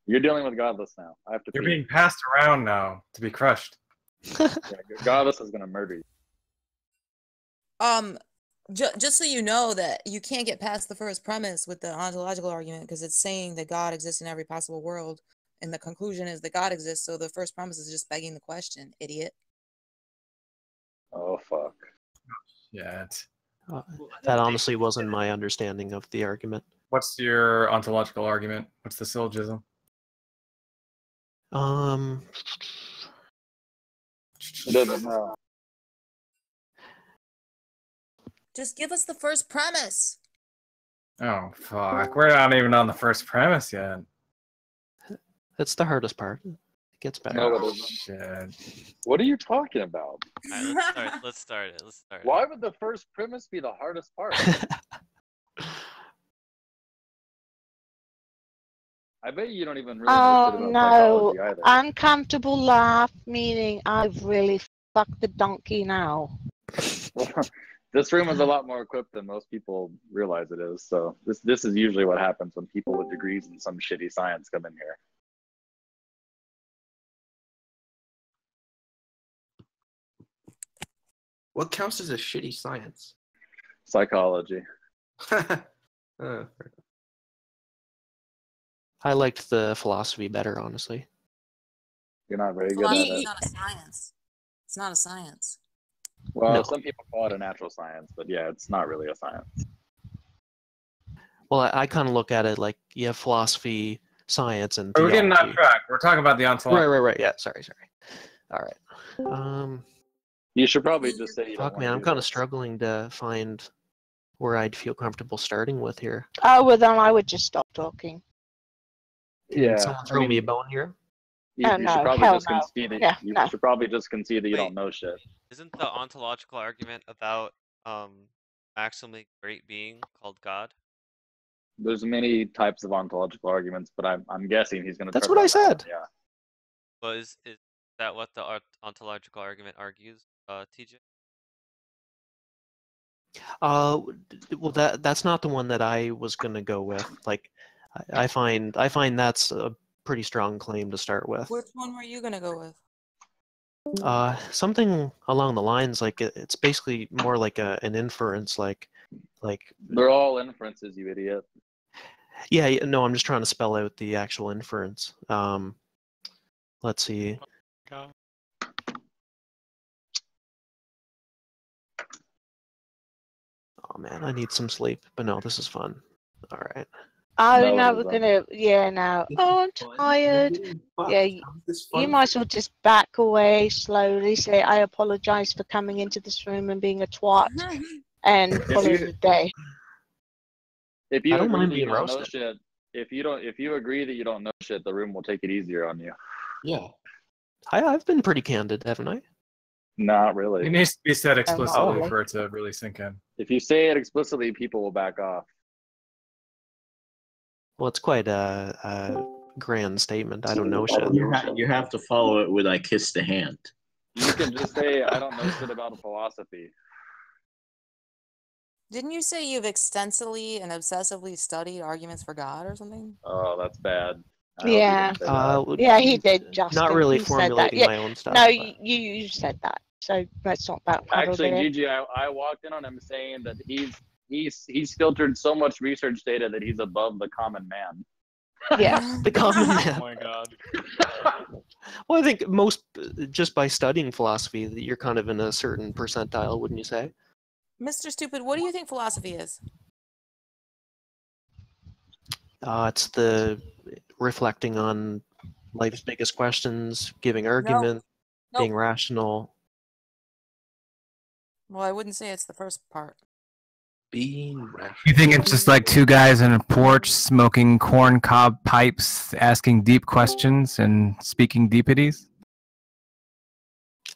You're dealing with Godless now. I have to. You're being passed around now to be crushed. Yeah, Godless is gonna murder you. Just so you know that you can't get past the first premise with the ontological argument because it's saying that God exists in every possible world, and the conclusion is that God exists. So the first premise is just begging the question, idiot. Oh fuck. Yeah. That honestly wasn't my understanding of the argument. What's your ontological argument? What's the syllogism? It doesn't know. Just give us the first premise. Oh fuck! We're not even on the first premise yet. That's the hardest part. It gets better. No, it Oh, isn't. shit. What are you talking about? All right, let's start it. Why would the first premise be the hardest part? I bet you don't even really know shit about psychology either. Uncomfortable laugh, meaning I've really fucked the donkey now. This room is a lot more equipped than most people realize it is. So this is usually what happens when people with degrees in some shitty science come in here. What counts as a shitty science? Psychology. I liked the philosophy better, honestly. You're not very good at Philosophy is it. not a science. It's not a science. Well, No. some people call it a natural science, but yeah, it's not really a science. Well, I kind of look at it like you have philosophy, science, and We're getting off theology. track. We're talking about the ontological. Right. Yeah, sorry. All right. You should probably just say you don't Fuck, want man, to I'm do kind of this. struggling to find where I'd feel comfortable starting with here. Oh, well, then I would just stop talking. Yeah, Can someone throw me a bone here? You, Oh, you no, should probably hell just no. concede that Yeah, you no. should probably just concede that you Wait. don't know shit. Isn't the ontological argument about maximally great being called God? There's many types of ontological arguments, but I'm guessing he's going to. That's what I said. Yeah. But is that what the ontological argument argues, TJ? Well, that's not the one that I was gonna go with. Like, I find that's a pretty strong claim to start with. Which one were you gonna go with? Something along the lines like it's basically more like an inference, like They're all inferences, you idiot. yeah. No, I'm just trying to spell out the actual inference. Let's see. Oh man, I need some sleep. But no, this is fun. All right. Oh, No, now it we're isn't. gonna, yeah, now. Oh, I'm tired. Yeah, you might as well just back away slowly, say, I apologize for coming into this room and being a twat, and call it a day. If you I don't agree mind that you being don't know roasted. shit, if you agree that you don't know shit, the room will take it easier on you. Yeah. I've been pretty candid, haven't I? Not It really. needs to be said explicitly really. for it to really sink in. If you say it explicitly, people will back off. Well, it's quite a grand statement. I don't know shit. You have to follow it with "I kiss the hand." You can just say, I don't know shit about philosophy. Didn't you say you've extensively and obsessively studied arguments for God or something? Oh, that's bad. I hope you Yeah. didn't say that. Yeah, he did, Justin. Not really He said that. formulating Yeah. my own stuff. No, but- you said that. So let's not backpedal Actually, there. Gigi, I walked in on him saying that he's filtered so much research data that he's above the common man. Yeah. The common man. Oh my god. Well, I think most, just by studying philosophy, that you're kind of in a certain percentile, wouldn't you say? Mr. Stupid, what do you think philosophy is? It's the reflecting on life's biggest questions, giving argument, Nope. being rational. Well, I wouldn't say it's the first part. Being rational. You think it's just like two guys in a porch smoking corn cob pipes, asking deep questions and speaking deepities?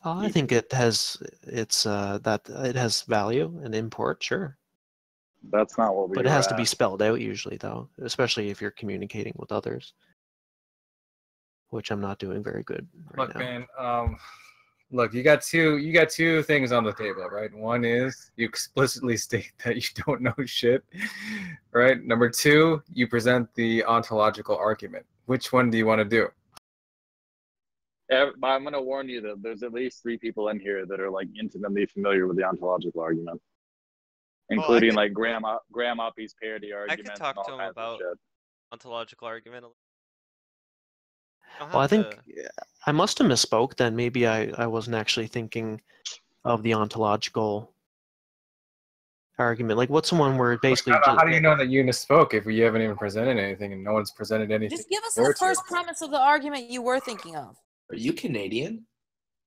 I think it has that it has value and import, sure. That's not what we But it were has to be at. spelled out usually, though, especially if you're communicating with others, which I'm not doing very good right Look, now. man. Look, you got two things on the table, right? One is you explicitly state that you don't know shit, right? Number two, you present the ontological argument. which one do you want to do? But I'm going to warn you that there's at least 3 people in here that are like intimately familiar with the ontological argument, including like Graham Uppy's parody I argument. could talk and all to him kinds of about shit. ontological argument. Well, I think I must have misspoke then. Maybe I wasn't actually thinking of the ontological argument. Like, what's the one where it basically... How do you know that you misspoke if you haven't even presented anything and no one's presented anything? Just give us the first premise of the argument you were thinking of. Are you Canadian?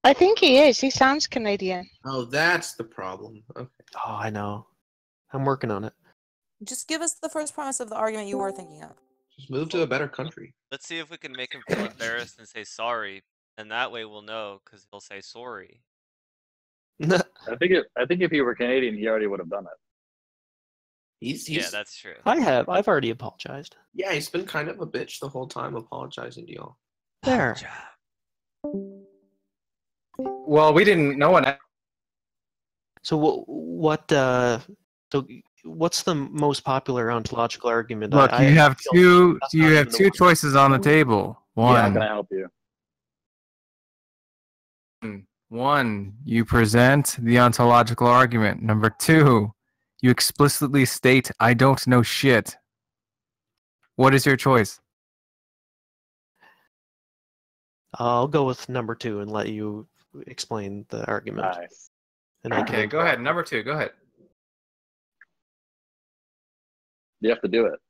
I think he is. He sounds Canadian. Oh, that's the problem. Okay. Oh, I know. I'm working on it. Just give us the first premise of the argument you were thinking of. Just move to a better country. Let's see if we can make him feel embarrassed and say sorry, and that way we'll know because he'll say sorry. I think if he were Canadian, he already would have done it. Yeah, that's true. I've already apologized. Yeah, he's been kind of a bitch the whole time, apologizing to y'all. There. Well, we didn't. No one. So what's the most popular ontological argument? Look, you have two choices on the table. One. Yeah, can I help you? One, you present the ontological argument. Number 2, you explicitly state, I don't know shit. What is your choice? I'll go with number 2 and let you explain the argument. Nice. And I Okay, can... go ahead. Number 2, go ahead. You have to do it.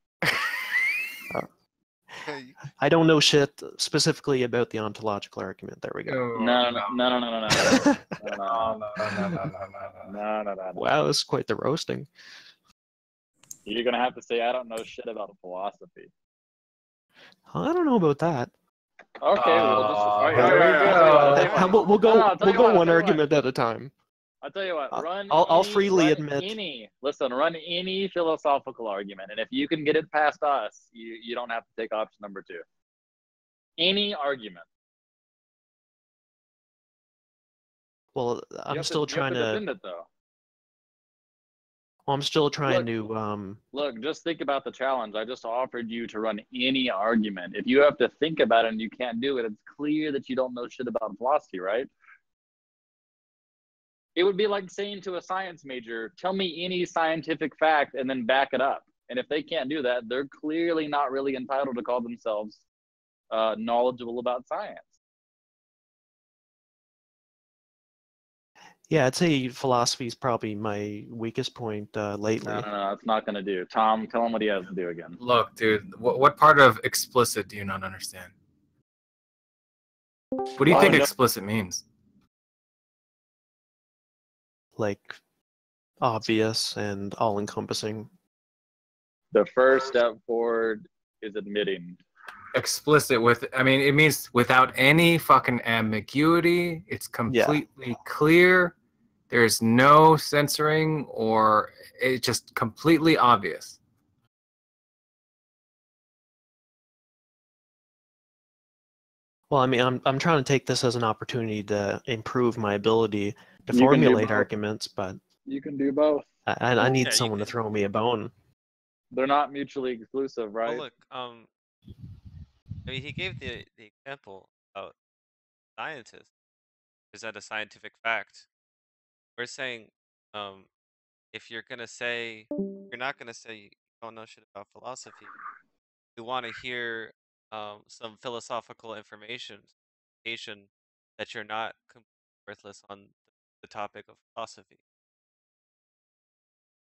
I don't know shit specifically about the ontological argument. There we go. No. Wow, this is quite the roasting. You're gonna have to say I don't know shit about philosophy. I don't know about that. Okay, We'll go one argument at a time. I'll tell you what. I'll freely admit. Run any philosophical argument, and if you can get it past us, you don't have to take option number 2. Any argument. Well, I'm still trying to defend it, though. Well, I'm still trying to. Look, just think about the challenge. I just offered you to run any argument. If you have to think about it and you can't do it, it's clear that you don't know shit about philosophy, right? It would be like saying to a science major, tell me any scientific fact and then back it up. And if they can't do that, they're clearly not really entitled to call themselves knowledgeable about science. Yeah, I'd say philosophy is probably my weakest point lately. No, it's not going to do. Tom, tell him what he has to do again. Look, dude, what part of explicit do you not understand? What do you think explicit means? Like obvious and all-encompassing. The first step forward is admitting. Explicit it means without any fucking ambiguity. It's completely clear. There's no censoring, or it's just completely obvious. Well, I mean, I'm trying to take this as an opportunity to improve my ability to formulate arguments, but you can do both. I need someone to throw me a bone. They're not mutually exclusive, right? Well, look, I mean, he gave the example about scientists present a scientific fact. We're saying, if you're gonna say you're not gonna say you don't know shit about philosophy, we want to hear some philosophical information that you're not completely worthless on the topic of philosophy.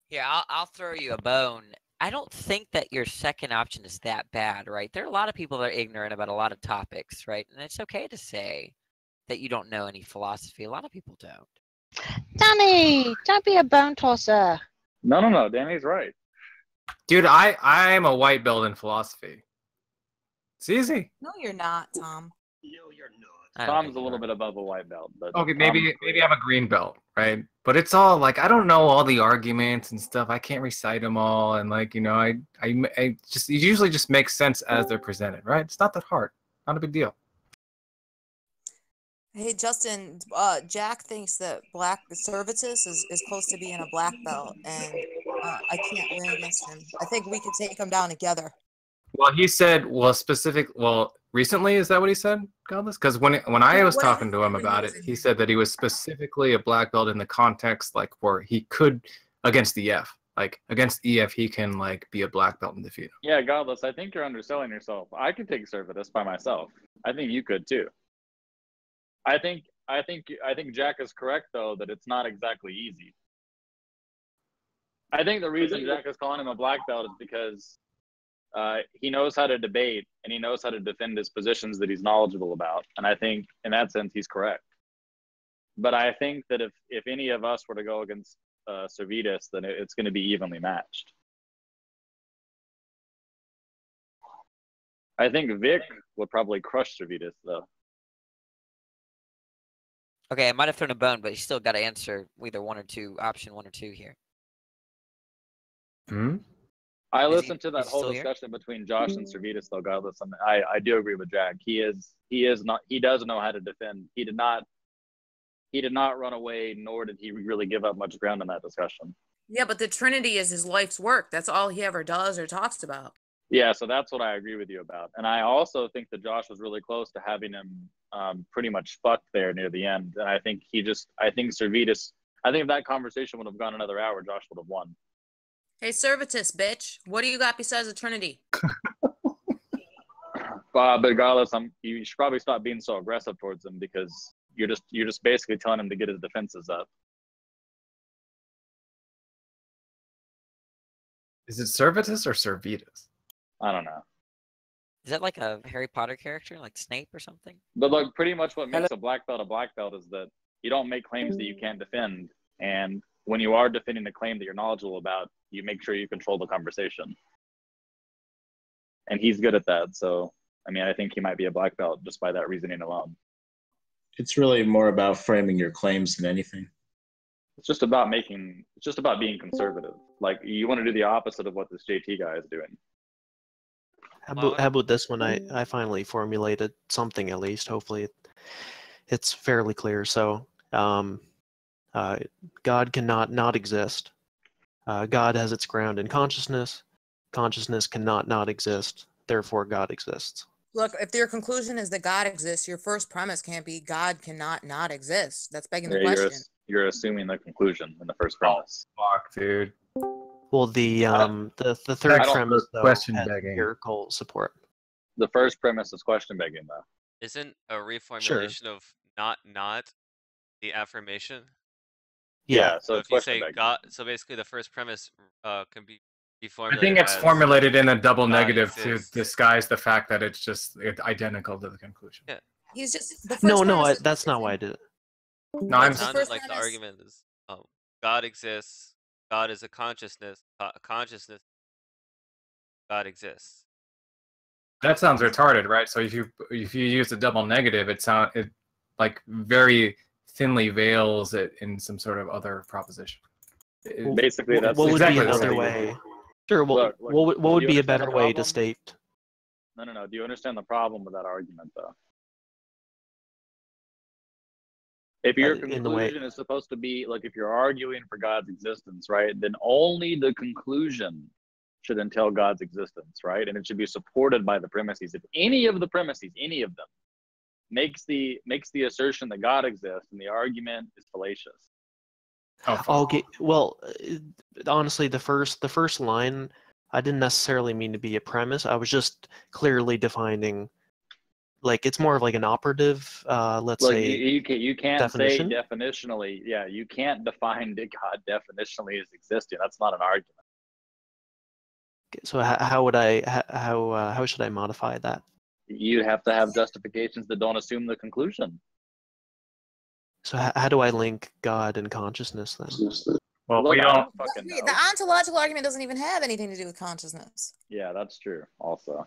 Here, I'll throw you a bone. I don't think that your second option is that bad, right? There are a lot of people that are ignorant about a lot of topics, right? And it's okay to say that you don't know any philosophy. A lot of people don't. Danny, don't be a bone tosser. No. Danny's right. Dude, I'm a white belt in philosophy. It's easy. No, you're not, Tom. No, you're not. Tom's a little bit above a white belt, but okay, maybe I'm a green belt, right? But it's all like I don't know all the arguments and stuff. I can't recite them all, and like I just it usually just makes sense as they're presented, right? It's not that hard, not a big deal. Hey, Justin, Jack thinks that Black Servetus is close to being a black belt, and I can't win against him. I think we could take him down together. Well, he said, recently, is that what he said, Godless? Because when I was talking to him about it, he said that he was specifically a black belt in the context like where he could against EF. Like against EF, he can like be a black belt and defeat him. Yeah, Godless, I think you're underselling yourself. I could take Servetus by myself. I think you could too. I think Jack is correct though that it's not exactly easy. I think the reason Jack is calling him a black belt is because he knows how to debate and he knows how to defend his positions that he's knowledgeable about. And I think in that sense, he's correct. But I think that if any of us were to go against Servetus, then it's going to be evenly matched. I think Vic would probably crush Servetus though. Okay, I might have thrown a bone, but you still got to answer either option 1 or 2 here. Hmm? I listened to that is he whole still here? discussion between Josh and Servetus though, Godless. I do agree with Jack. He does know how to defend. He did not run away, nor did he really give up much ground in that discussion. Yeah, but the Trinity is his life's work. That's all he ever does or talks about. Yeah, so that's what I agree with you about. And I also think that Josh was really close to having him pretty much fucked there near the end. And I think Servetus, I think if that conversation would have gone another hour, Josh would have won. Hey, Servetus, bitch. What do you got besides the Trinity? But regardless, you should probably stop being so aggressive towards him because you're just basically telling him to get his defenses up. Is it Servetus or Servetus? I don't know. Is that like a Harry Potter character, like Snape or something? But look, pretty much what makes a black belt is that you don't make claims that you can't defend. And when you are defending a claim that you're knowledgeable about, you make sure you control the conversation. And he's good at that. So, I mean, I think he might be a black belt just by that reasoning alone. It's really more about framing your claims than anything. It's just about being conservative. Like, you want to do the opposite of what this JT guy is doing. How about this one? I finally formulated something at least. Hopefully it's fairly clear. So God cannot not exist. God has its ground in consciousness. Consciousness cannot not exist. Therefore, God exists. Look, if your conclusion is that God exists, your first premise can't be God cannot not exist. That's begging the question. You're assuming the conclusion in the first premise. Fuck, dude. Well, the third premise though question has begging. empirical support. The first premise is question begging, though. Isn't a reformulation of not the affirmation? Yeah, so if it's you question say begging. God, so basically the first premise can be I reformulated. think it's as formulated in a double God negative exists. to disguise the fact that it's identical to the conclusion. Yeah. He's just the first No, premise is- that's not why I did it. No, I'm It sounded like the argument is God exists. God is a consciousness. Consciousness. God exists. That sounds retarded, right? So if you use a double negative, it like very thinly veils it in some sort of other proposition. Basically, that's what would exactly be the another same. way? Sure. Well, Look, what do would you be a understand better the way to problem? state? No. Do you understand the problem with that argument, though? If your In the way- conclusion is supposed to be, like, if you're arguing for God's existence, right, then only the conclusion should entail God's existence, right? And it should be supported by the premises. If any of the premises, any of them, makes the assertion that God exists, and the argument is fallacious. Okay. Well, honestly, the first line, I didn't necessarily mean to be a premise. I was just clearly defining, like, it's more of like an operative, let's Look, say, you can't definition? say definitionally. Yeah, you can't define God definitionally as existing. That's not an argument. So how would how should I modify that? You have to have justifications that don't assume the conclusion. So how do I link God and consciousness then? Well, Look, we I don't. fucking know. The ontological argument doesn't even have anything to do with consciousness. Yeah, that's true. Also,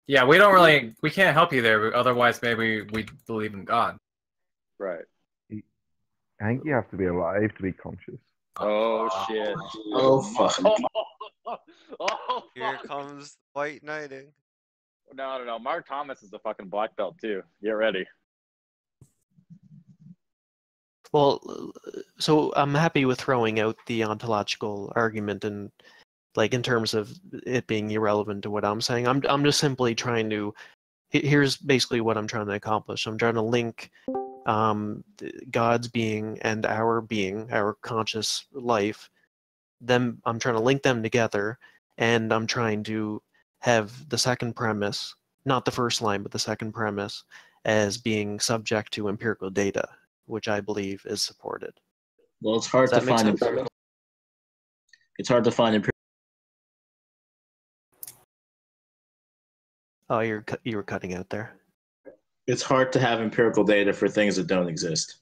Yeah, we don't really. We can't help you there. Otherwise, maybe we believe in God. right. I think you have to be alive to be conscious. Oh shit. Oh, fuck. Oh, Here fuck. comes white knighting. No. Mark Thomas is a fucking black belt too. Get ready. Well, so I'm happy with throwing out the ontological argument and like in terms of it being irrelevant to what I'm saying. I'm just simply trying to. Here's basically what I'm trying to accomplish. I'm trying to link God's being and our being, our conscious life. I'm trying to link them together, and I'm trying to have the second premise, not the first line, but the second premise, as being subject to empirical data, which I believe is supported. Well, it's hard to find empirical. It's hard to find empirical. Oh, you were cutting out there. It's hard to have empirical data for things that don't exist.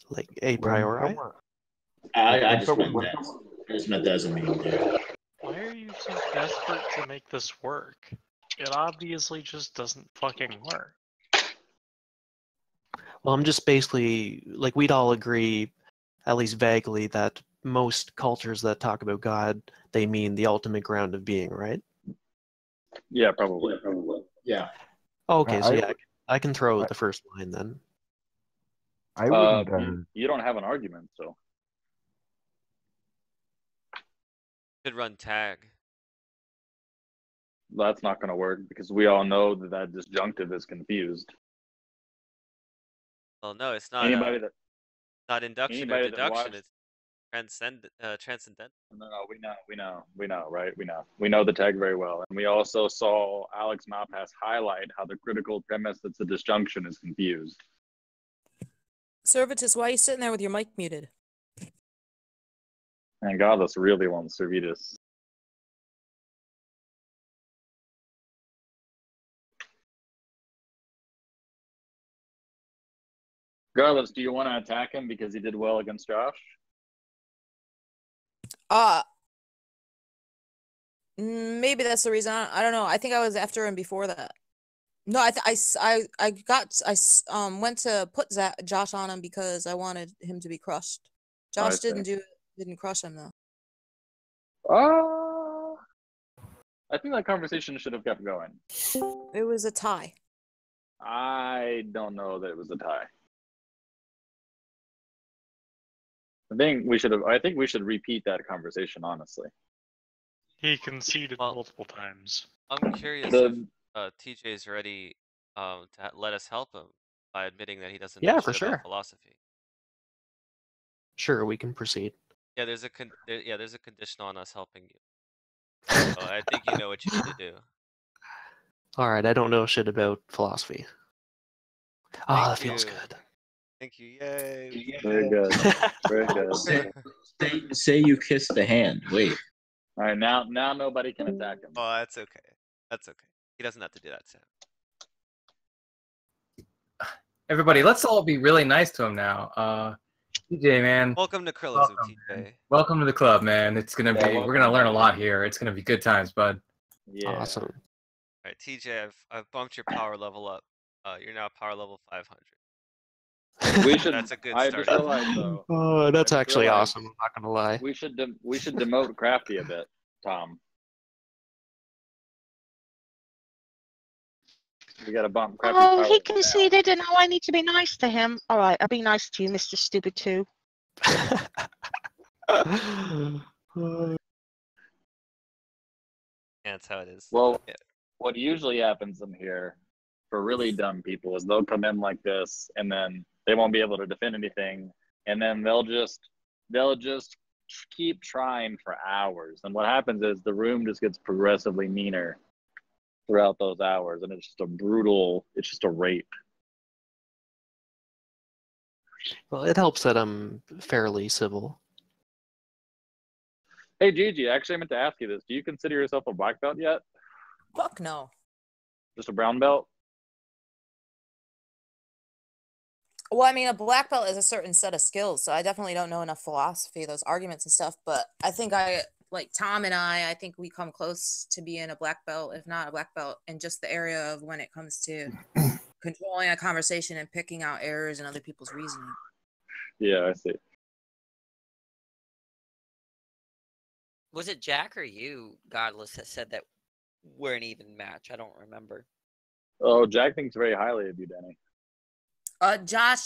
Like a priori? I just meant that. I just meant that as a meme, dude. Why are you so desperate to make this work? It obviously just doesn't fucking work. Well, I'm just basically, like, we'd all agree, at least vaguely, that most cultures that talk about God, they mean the ultimate ground of being, right? Yeah, probably. Yeah. Okay, so yeah, I can throw the first line then. I wouldn't. You don't have an argument, so. Should run tag. That's not going to work because we all know that disjunctive is confused. Well, no, it's not. Anybody not induction or anybody that deduction. watched- It's transcendental. No, we know, right? We know the tag very well. And we also saw Alex Malpass highlight how the critical premise that's a disjunction is confused. Servetus, why are you sitting there with your mic muted? And Godless really wants Servetus. Godless, do you want to attack him because he did well against Josh? Maybe that's the reason. I don't know. I think I was after him before that. No, I went to put Josh on him because I wanted him to be crushed. Josh didn't crush him though. I think that conversation should have kept going. It was a tie. I don't know that it was a tie. I think we should repeat that conversation, honestly. He conceded multiple times. I'm curious if TJ is ready to let us help him by admitting that he doesn't know for shit sure. about philosophy. Sure, we can proceed. Yeah, there's a condition on us helping you. So I think you know what you need to do. All right, I don't know shit about philosophy. Oh, that feels good. Thank you. Yay. Very good. Very good. Say you kiss the hand. Wait. All right, now nobody can attack him. Oh, that's okay. That's okay. He doesn't have to do that to him. Everybody, let's all be really nice to him now. TJ, man. Welcome to Krillazoo, TJ. Welcome to the club, man. It's gonna be. We're gonna learn a lot here. It's gonna be good times, bud. Yeah. Awesome. All right, TJ, I've bumped your power level up. You're now power level 500. We should. That's a good I start. just realized though. Oh, that's actually awesome. I'm not gonna lie. We should demote Crafty a bit, Tom. We got to bump Crafty. Oh, he conceded, and now I need to be nice to him. All right, I'll be nice to you, Mr. Stupid 2. That's how it is. Well, what usually happens in here for really dumb people is they'll come in like this, and then they won't be able to defend anything, and then they'll just keep trying for hours. And what happens is the room just gets progressively meaner throughout those hours, and it's just a rape. Well, it helps that I'm fairly civil. Hey, Gigi, actually, I meant to ask you this. Do you consider yourself a black belt yet? Fuck no. Just a brown belt? Well, I mean, a black belt is a certain set of skills, so I definitely don't know enough philosophy, those arguments and stuff, but I think like Tom and I think we come close to being a black belt, if not a black belt, in just the area of when it comes to controlling a conversation and picking out errors in other people's reasoning. Yeah, I see. Was it Jack or you, Godless, that said that we're an even match? I don't remember. Oh, Jack thinks very highly of you, Danny. Jack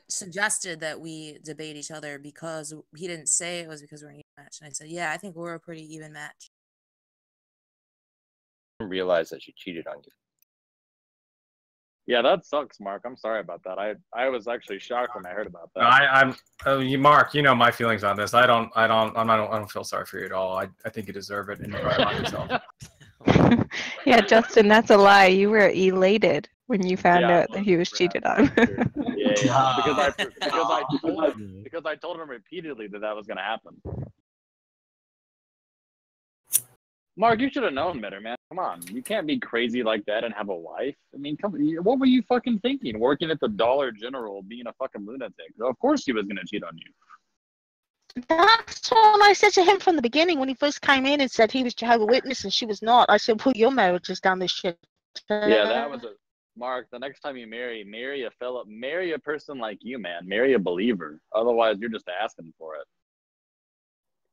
suggested that we debate each other because he didn't say it was because we're an even match. And I said, yeah, I think we're a pretty even match. I didn't realize that she cheated on you. Yeah, that sucks, Mark. I'm sorry about that. I was actually shocked when I heard about that. Mark, you know my feelings on this. I don't feel sorry for you at all. I think you deserve it, and you brought it on yourself. Yeah, Justin, that's a lie. You were elated when you found Yeah, out that he was cheated on. Yeah. Because I told him repeatedly that was gonna happen. Mark, you should have known better, man. Come on, you can't be crazy like that and have a wife. I mean, what were you fucking thinking? Working at the Dollar General, being a fucking lunatic. Of course he was gonna cheat on you. That's what I said to him from the beginning when he first came in and said he was Jehovah's Witness and she was not. I said, well, your marriage is down this shit. Yeah, that was a Mark. The next time you marry a person like you, man. Marry a believer. Otherwise, you're just asking for it.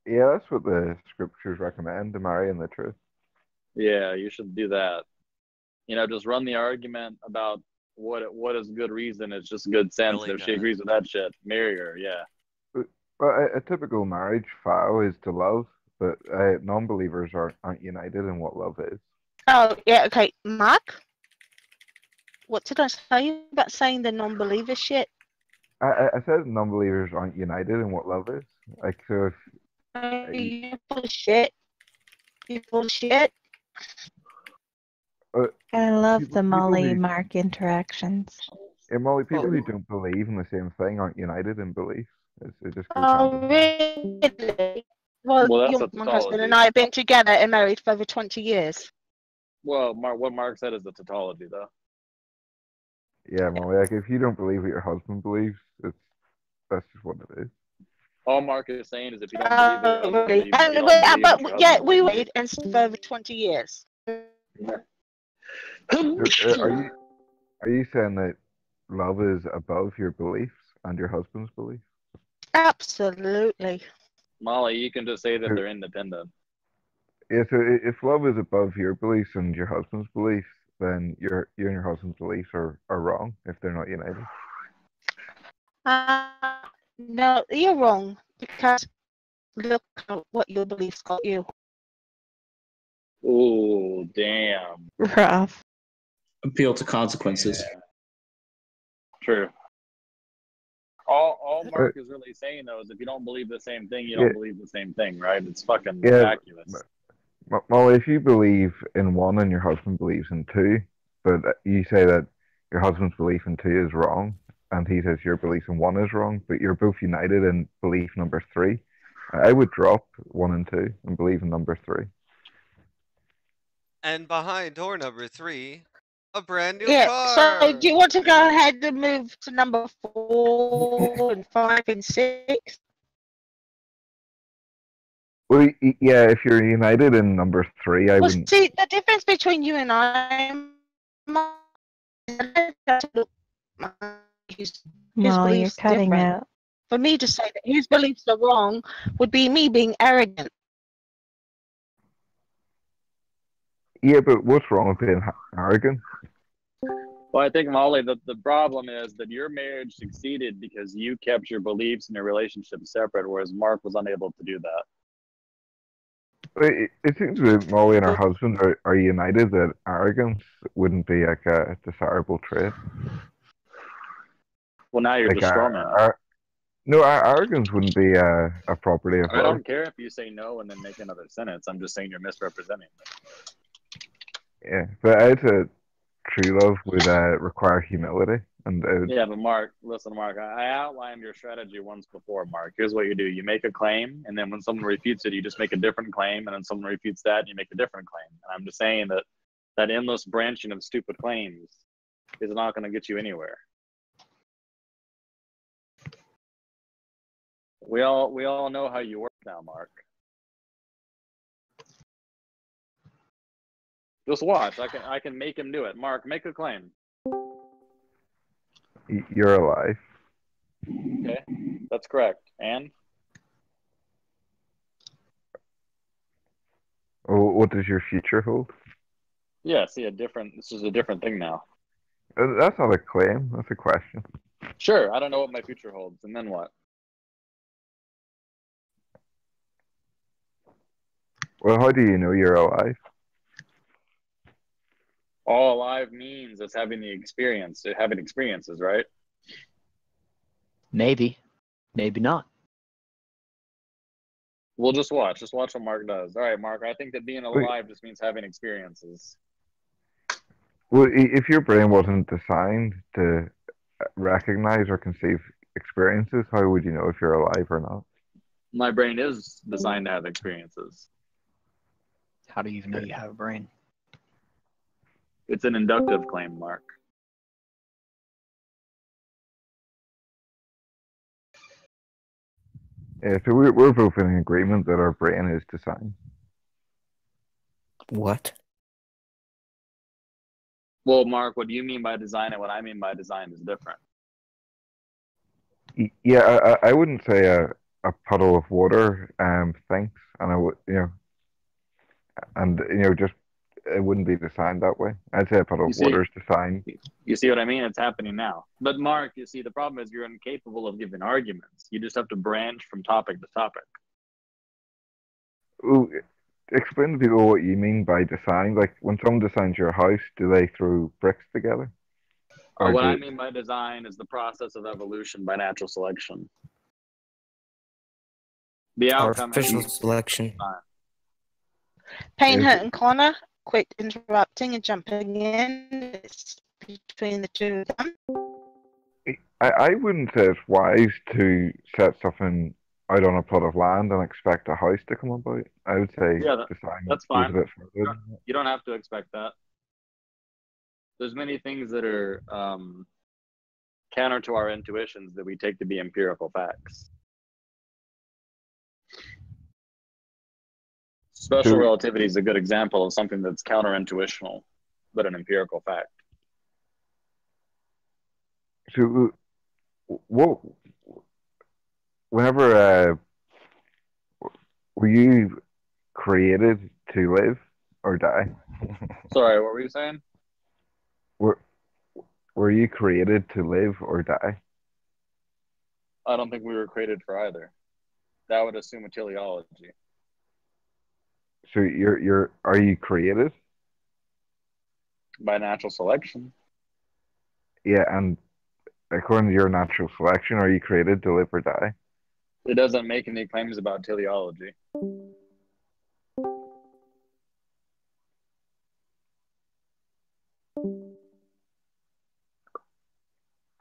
Yeah, that's what the scriptures recommend, to marry in the truth. Yeah, you should do that. Just run the argument about what is good reason. It's just good sense. Really If she agrees with that shit, marry her. Yeah. Well, a typical marriage vow is to love, but non-believers aren't united in what love is. Oh, yeah, okay. Mark? What did I say about saying the non-believer shit? I said non-believers aren't united in what love is. Like, so if... You bullshit. You bullshit. I love the people Molly who- Mark interactions. Yeah, Molly, people who don't believe in the same thing aren't united in belief. It just goes Oh, hand in hand. really? Well, that's your a my husband tautology. and I have been together and married for over 20 years. Well, what Mark said is a tautology, though. Yeah, Molly, like if you don't believe what your husband believes, that's just what it is. All Mark is saying is if you don't believe it, you don't Really? believe it, you don't believe But what your yeah, husband we believes. married and for over 20 years. Are you saying that love is above your beliefs and your husband's beliefs? Absolutely. Molly, you can just say that they're independent. Yeah, so if love is above your beliefs and your husband's beliefs, then you and your husband's beliefs are wrong if they're not united. No, you're wrong because look at what your beliefs got you. Oh, damn. Rough. Appeal to consequences. Yeah. True. All Mark is really saying, though, is if you don't believe the same thing, you don't believe the same thing, right? It's fucking vacuous. Well, if you believe in one and your husband believes in two, but you say that your husband's belief in two is wrong, and he says your belief in one is wrong, but you're both united in belief number three, I would drop 1 and 2 and believe in number 3. And behind door number 3, a brand new Yeah, car. so do you want to go ahead and move to number 4 and 5 and 6? Well, yeah, if you're united in number 3, I Well, wouldn't. see, the difference between you and I, his Molly, you're beliefs cutting different. out. For me to say that his beliefs are wrong would be me being arrogant. Yeah, but what's wrong with being arrogant? Well, I think, Molly, the problem is that your marriage succeeded because you kept your beliefs and your relationship separate, whereas Mark was unable to do that. It seems that Molly and her husband are united that arrogance wouldn't be like a desirable trait. Well, now you're Like, just strawman. No, arrogance wouldn't be a property of I love. don't care if you say no and then make another sentence. I'm just saying you're misrepresenting it. Yeah, but I'd say true love would require humility. And Yeah, but Mark, listen, Mark, I outlined your strategy once before, Mark. Here's what you do. You make a claim, and then when someone refutes it, you just make a different claim, and then someone refutes that, and you make a different claim. And I'm just saying that endless branching of stupid claims is not going to get you anywhere. We all know how you work now, Mark. Just watch. I can make him do it. Mark, make a claim. You're alive. Okay, that's correct. And What does your future hold? yeah, see, this is a different thing now. That's not a claim. That's a question. Sure, I don't know what my future holds, and then what? Well, how do you know you're alive? All alive means is having the experience, having experiences, right? Maybe. Maybe not. We'll just watch. Just watch what Mark does. All right, Mark, I think that being alive just means having experiences. Well, if your brain wasn't designed to recognize or conceive experiences, how would you know if you're alive or not? My brain is designed to have experiences. How do you even know you have a brain? It's an inductive claim, Mark. Yeah, so we're both in agreement that our brain is designed. What? Well, Mark, what do you mean by design and what I mean by design is different. Yeah, I wouldn't say a puddle of water thinks, and I would, just it wouldn't be designed that way. I'd say a puddle of water is designed. You see what I mean? It's happening now. But Mark, you see, the problem is you're incapable of giving arguments. You just have to branch from topic to topic. Ooh, explain to people what you mean by design. Like when someone designs your house, do they throw bricks together? What I mean by design is the process of evolution by natural selection. The outcome artificial selection. Payne, Hurt, and Connor, quick interrupting and jumping in. It's between the two of them. I wouldn't say it's wise to set something out on a plot of land and expect a house to come about. I would say design that's goes fine. a bit further. You don't have to expect that. There's many things that are counter to our intuitions that we take to be empirical facts. Special relativity is a good example of something that's counterintuitional, but an empirical fact. So, whenever were you created to live or die? Sorry, what were you saying? Were you created to live or die? I don't think we were created for either. That would assume a teleology. So are you created? By natural selection. Yeah, and according to your natural selection, are you created to live or die? It doesn't make any claims about teleology.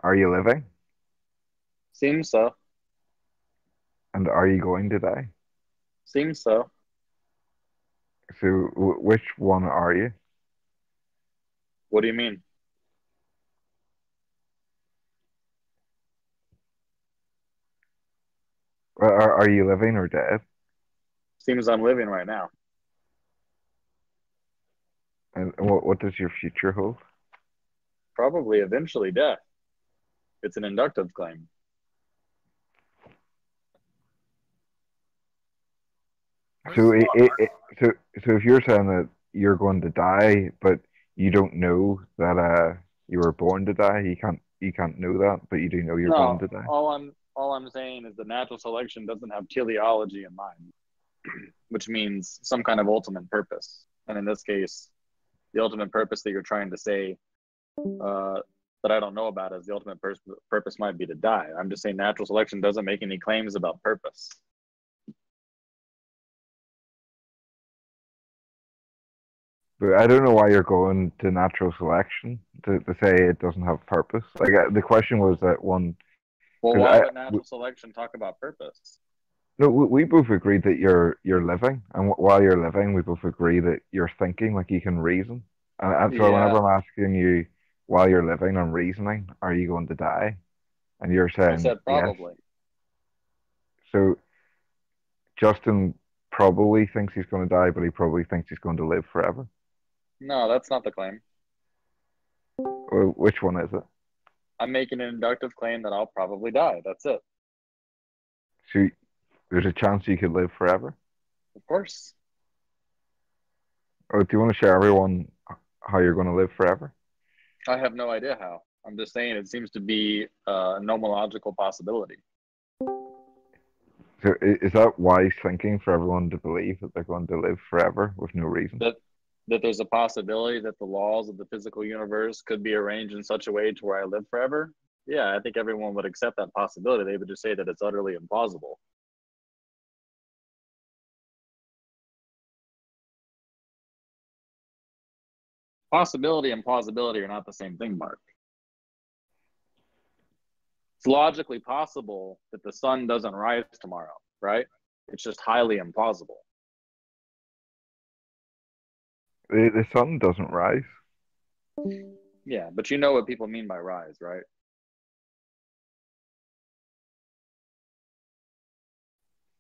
Are you living? Seems so. And are you going to die? Seems so. So which one are you? What do you mean? Are you living or dead? Seems I'm living right now. And what does your future hold? Probably eventually death. It's an inductive claim. So if you're saying that you're going to die, but you don't know that you were born to die, you can't know that, but you do know you're born to die. All I'm saying is that natural selection doesn't have teleology in mind, which means some kind of ultimate purpose. And in this case, the ultimate purpose that you're trying to say that I don't know about is the ultimate purpose might be to die. I'm just saying natural selection doesn't make any claims about purpose. But I don't know why you're going to natural selection to say it doesn't have purpose. Like the question was that one. Well, why would natural selection talk about purpose? No, we both agreed that you're living, and while you're living, we both agree that you're thinking, like you can reason. And so whenever I'm asking you, while you're living and reasoning, are you going to die? And you're saying I said probably. Yes. So Justin probably thinks he's going to die, but he probably thinks he's going to live forever. No, that's not the claim. Well, which one is it? I'm making an inductive claim that I'll probably die. That's it. So there's a chance you could live forever? Of course. Or do you want to share everyone how you're going to live forever? I have no idea how. I'm just saying it seems to be a nomological possibility. So is that wise thinking for everyone to believe that they're going to live forever with no reason? That there's a possibility that the laws of the physical universe could be arranged in such a way to where I live forever? Yeah, I think everyone would accept that possibility. They would just say that it's utterly implausible. Possibility and plausibility are not the same thing, Mark. It's logically possible that the sun doesn't rise tomorrow, right? It's just highly implausible. The sun doesn't rise. Yeah, but you know what people mean by rise, right?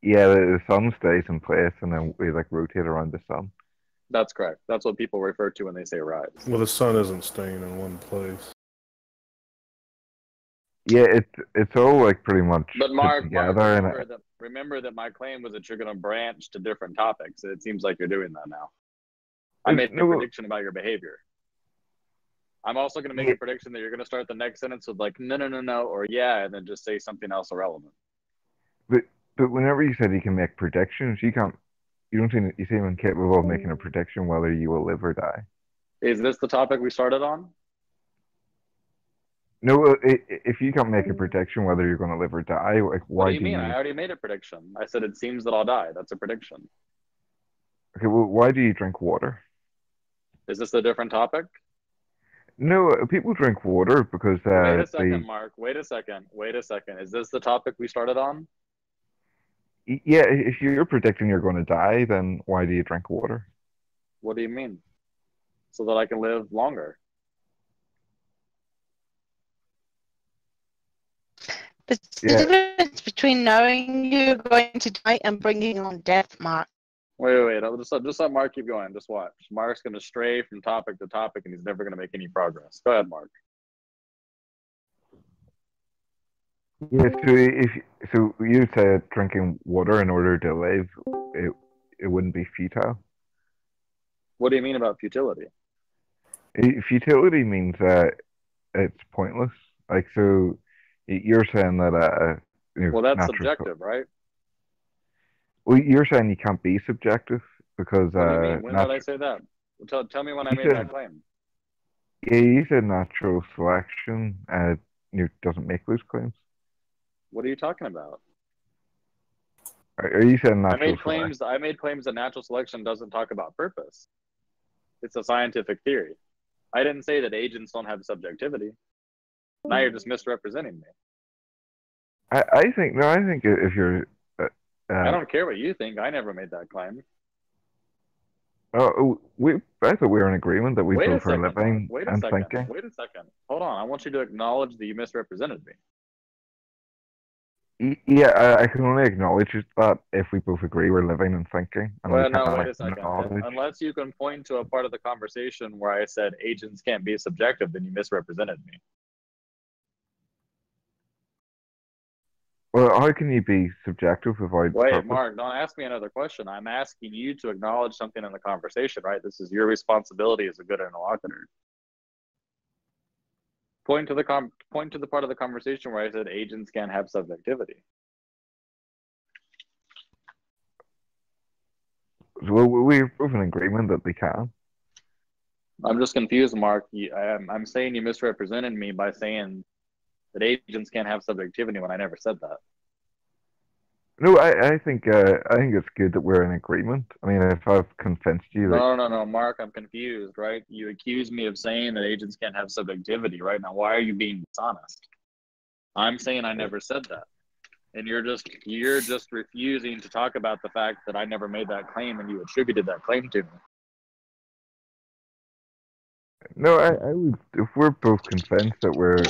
Yeah, the sun stays in place and then we like rotate around the sun. That's correct. That's what people refer to when they say rise. Well, the sun isn't staying in one place. Yeah, it's all like pretty much But Mark, together. remember that my claim was that you're going to branch to different topics. It seems like you're doing that now. I made a prediction about your behavior. I'm also going to make a prediction that you're going to start the next sentence with like, no, or yeah, and then just say something else irrelevant. But whenever you said you can make predictions, you don't seem incapable of making a prediction whether you will live or die. Is this the topic we started on? No, if you can't make a prediction whether you're going to live or die, like why What do you mean? I already made a prediction. I said it seems that I'll die. That's a prediction. Okay, well, why do you drink water? Is this a different topic? No, people drink water because Wait a second, Mark. Wait a second. Is this the topic we started on? Yeah, if you're predicting you're going to die, then why do you drink water? What do you mean? So that I can live longer. There's a difference between knowing you're going to die and bringing on death, Mark. Wait. I'll just let Mark keep going. Just watch. Mark's going to stray from topic to topic, and he's never going to make any progress. Go ahead, Mark. Yeah, so you said drinking water in order to live, it wouldn't be futile. What do you mean about futility? Futility means it's pointless. Like, so you're saying that well, that's subjective, right? Well, you're saying you can't be subjective because what do you mean? When did I say that? Tell me when I made that claim. Yeah, you said natural selection doesn't make those claims. What are you talking about? Are you saying natural selection? I made claims that natural selection doesn't talk about purpose. It's a scientific theory. I didn't say that agents don't have subjectivity. Now you're just misrepresenting me. I think if you're I don't care what you think. I never made that claim. I thought we were in agreement that we both are living and thinking. Wait a second. Hold on. I want you to acknowledge that you misrepresented me. Yeah, I can only acknowledge that if we both agree we're living and thinking. And well, no, wait a second. Unless you can point to a part of the conversation where I said agents can't be subjective, then you misrepresented me. Well, how can you be subjective without purpose? Mark, don't ask me another question. I'm asking you to acknowledge something in the conversation, right? This is your responsibility as a good interlocutor. Point to the part of the conversation where I said agents can't have subjectivity. Well, we're both in agreement that they can. I'm just confused, Mark. I'm saying you misrepresented me by saying that agents can't have subjectivity when I never said that. No, I think it's good that we're in agreement. I mean, if I've convinced you that... No, Mark, I'm confused, right? You accuse me of saying that agents can't have subjectivity, right? Now, why are you being dishonest? I'm saying I never said that. And you're just refusing to talk about the fact that I never made that claim and you attributed that claim to me. No, I would, if we're both convinced that we're...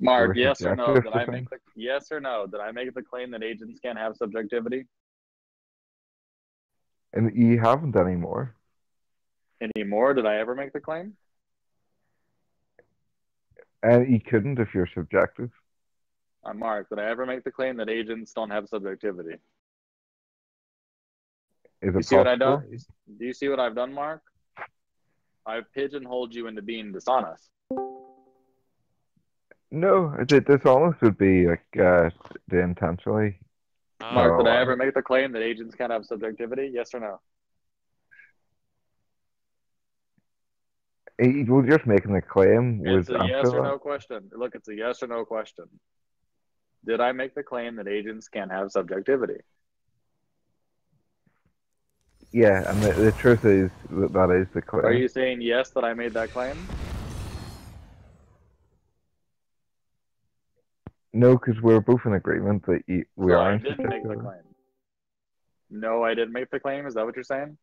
Mark, yes or no? Did I make the claim that agents can't have subjectivity? And you haven't anymore. Anymore? Did I ever make the claim? And you couldn't if you're subjective. Mark, did I ever make the claim that agents don't have subjectivity? Is it you see what I've done? Do you see what I've done, Mark? I've pigeonholed you into being dishonest. No, dishonest would be like to intentionally. Mark, did I lie. ever make the claim that agents can't have subjectivity? Yes or no? Well, just making the claim It's was a yes answer or that. no question. Look, it's a yes or no question. Did I make the claim that agents can't have subjectivity? Yeah, and the truth is that is the claim. Are you saying yes that I made that claim? No, because we're both in agreement that we So are. I didn't make the claim. No, I didn't make the claim. Is that what you're saying?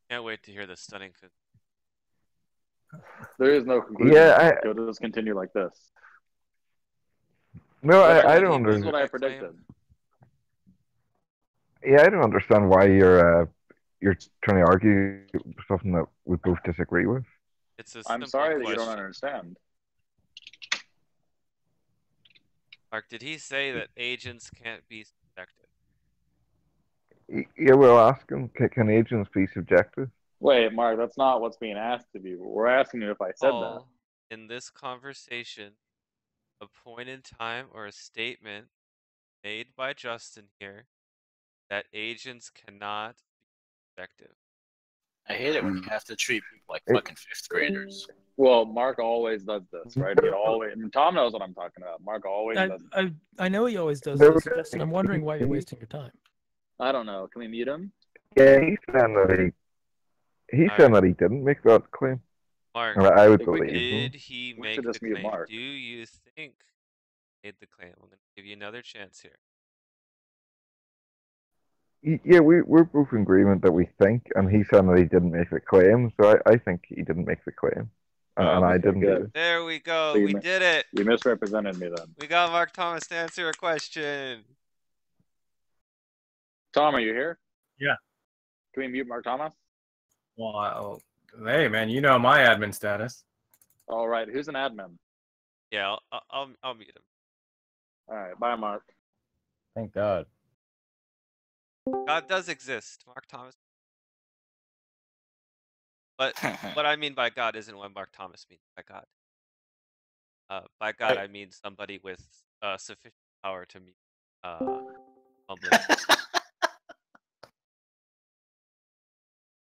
Can't wait to hear the stunning. There is no conclusion. Yeah, Go just continue like this. No, I don't This is what understand. I predicted. Yeah, I don't understand why you're trying to argue something that we both disagree with. It's a I'm simple sorry that you question. don't understand. Mark, did he say that agents can't be subjective? Yeah, we're asking, can agents be subjective? Wait, Mark, that's not what's being asked of you. We're asking you if I said that. Paul, in this conversation, a point in time or a statement made by Justin here that agents cannot be subjective. I hate it when you have to treat people like fucking fifth graders. Well, Mark always does this, right? He always. I mean, Tom knows what I'm talking about. Mark always does. I know he always does this, Justin. I'm wondering why you're wasting your time. I don't know. Can we mute him? Yeah, he's saying that he's saying that he didn't make that claim. Mark, And I would believe him. did he We make should the just mute claim? Mark. Do you think he made the claim? I'm going to give you another chance here. Yeah, we're both in agreement that we think, and he's saying that he didn't make the claim, so I think he didn't make the claim. And I didn't do it. There we go. So We did it. You misrepresented me then. We got Mark Thomas to answer a question. Tom, are you here? Yeah. Can we mute Mark Thomas? Well, hey man, you know my admin status. All right. Who's an admin? Yeah, I'll mute him. All right. Bye, Mark. Thank God. God does exist, Mark Thomas. But what I mean by God isn't what Mark Thomas means by God. By God, I mean somebody with sufficient power to meet humbling.